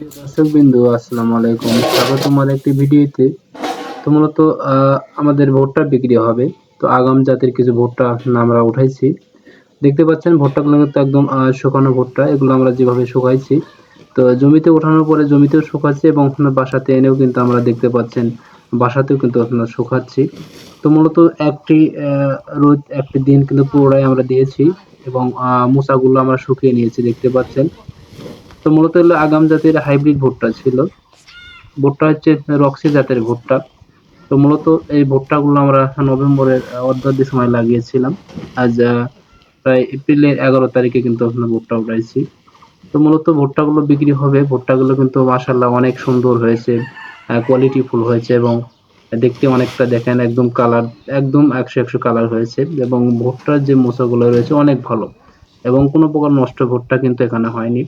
প্রিয় দর্শকবৃন্দ, আসসালামু আলাইকুম। স্বাগতম আমার একটি ভিডিওতে। তো মূলত আমাদের ভুট্টা বিক্রি হবে। তো আগাম জাতের কিছু ভুট্টা আমরা উঠাইছি। দেখতে পাচ্ছেন ভুট্টাগুলো কিন্তু একদম শুকানো ভুট্টা। এগুলো আমরা যেভাবে শুকাইছি, তো জমিতে ওঠানোর পরে জমিতেও শুকাচ্ছি এবং বাসাতে এনেও কিন্তু আমরা দেখতে পাচ্ছেন বাসাতেও কিন্তু আপনার শুকাচ্ছি। তো মূলত একটি রোদ একটি দিন কিন্তু পুরোটাই আমরা দিয়েছি এবং মোচাগুলো আমরা শুকিয়ে নিয়েছি দেখতে পাচ্ছেন। তো মূলত হলো আগাম জাতের হাইব্রিড ভুট্টা ছিল। ভুট্টা হচ্ছে রক্সি জাতের ভুট্টা। তো মূলত এই ভুট্টাগুলো আমরা নভেম্বরের অর্ধার্ধের সময় লাগিয়েছিলাম। আজ প্রায় এপ্রিলের 11 তারিখে কিন্তু আপনার ভুট্টা উঠাইছি। তো মূলত ভুট্টাগুলো বিক্রি হবে। ভুট্টাগুলো কিন্তু মাশাআল্লাহ অনেক সুন্দর হয়েছে, কোয়ালিটি ফুল হয়েছে এবং দেখতে অনেকটা দেখেন একদম কালার একদম ১০০ কালার হয়েছে এবং ভুট্টার যে মোচাগুলো রয়েছে অনেক ভালো এবং কোনো প্রকার নষ্ট ভুট্টা কিন্তু এখানে হয়নি।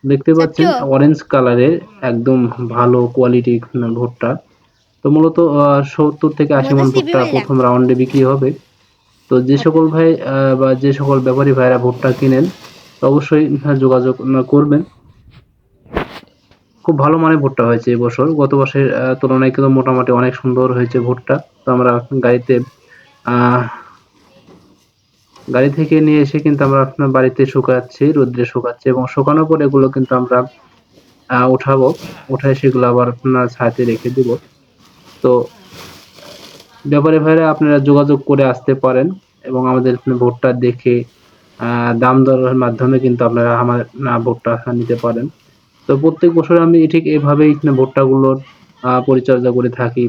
দেখতে পাচ্ছেন চাচ্চু অরেঞ্জ কালারের একদম ভালো কোয়ালিটির ভুট্টা। তো মূলত ৭০ থেকে ৮০ মধু মণ সিবি ভুট্টা বললা প্রথম রাউন্ডে বিক্রি হবে। তো যে সকল ভাই বা যে সকল ব্যাপারী ভাইরা ভুট্টা কিনেন অবশ্যই যোগাযোগ করবেন। খুব ভালো মানের ভুট্টা হয়েছে এবছর। গত বর্ষের তুলনায় কিন্তু মোটামুটি অনেক সুন্দর হয়েছে ভুট্টা। তো আমরা গাড়িতে আহ গাড়ি থেকে নিয়ে এসে কিন্তু আমরা আপনার বাড়িতে শুকাচ্ছি, রোদ্রে শুকাচ্ছি এবং শুকানোর পর এগুলো কিন্তু আমরা উঠাবো। উঠায় সেগুলো আবার আপনার ছায়াতে রেখে দিব। তো ব্যাপারী ভাইরা আপনারা যোগাযোগ করে আসতে পারেন এবং আমাদের ভুট্টা দেখে দাম দরের মাধ্যমে কিন্তু আপনারা আমার ভুট্টা নিতে পারেন। তো প্রত্যেক বছর আমি ঠিক এভাবেই ভুট্টাগুলোর পরিচর্যা করে থাকি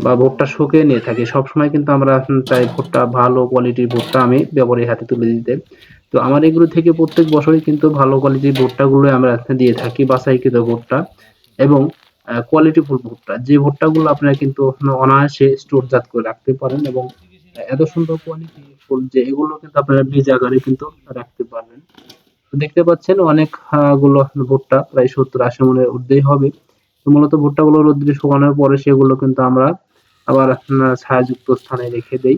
বা ভুট্টা শুকিয়ে নিয়ে থাকি। সবসময় কিন্তু আমরা চাই ভুট্টা ভালো কোয়ালিটির ভুট্টা আমি ব্যবসায়ীর হাতে তুলে দিতে। তো আমার এগুলো থেকে প্রত্যেক বছরই কিন্তু ভালো কোয়ালিটির ভুট্টাগুলোই আমরা দিয়ে থাকি, বাছাইকৃত ভুট্টা এবং কোয়ালিটি ফুল ভুট্টা। যে ভুট্টাগুলো আপনারা কিন্তু অনায়াসে স্টোরজাত করে রাখতে পারেন এবং এত সুন্দর কোয়ালিটি ফুল যে এগুলো কিন্তু আপনারা বীজ আকারে কিন্তু রাখতে পারবেন। তো দেখতে পাচ্ছেন অনেক গুলো ভুট্টা প্রায় ৭০-৮০ মনের ঊর্ধ্বেই হবে। তো মূলত ভুট্টাগুলো রোদ্রে শুকানোর পরে সেগুলো কিন্তু আমরা আবার ছায়াযুক্ত স্থানে রেখে দেই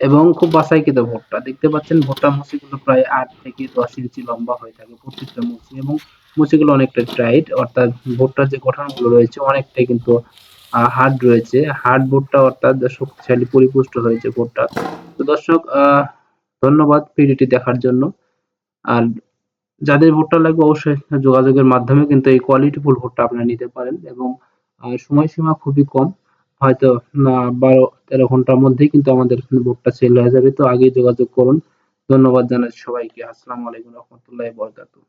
এবং খুব বাছাইকৃত ভুট্টা। দেখতে পাচ্ছেন ভুট্টার মুচিগুলো প্রায় ৮ থেকে ১০ ইঞ্চি লম্বা হয়ে থাকে প্রত্যেকটা মুচি এবং মুচিগুলো অনেকটা টাইট, অর্থাৎ ভুট্টার যে গঠনগুলো রয়েছে অনেকটাই কিন্তু হার্ড রয়েছে। হার্ড ভুট্টা অর্থাৎ শক্তিশালী পরিপুষ্ট হয়েছে ভুট্টা। তো দর্শক ধন্যবাদ ভিডিওটি দেখার জন্য। আর যাদের ভুট্টা লাগবে অবশ্যই যোগাযোগের মাধ্যমে কিন্তু এই কোয়ালিটি ফুল ভুট্টা আপনারা নিতে পারেন এবং সময়সীমা খুবই কম। হয়তো ১২-১৩ ঘন্টার মধ্যেই কিন্তু আমাদের ভুট্টা সেল হয়ে যাবে। তো আগেই যোগাযোগ করুন। ধন্যবাদ জানাচ্ছি সবাইকে। আসসালামু আলাইকুম ওয়া রাহমাতুল্লাহি ওয়া বারাকাতুহু।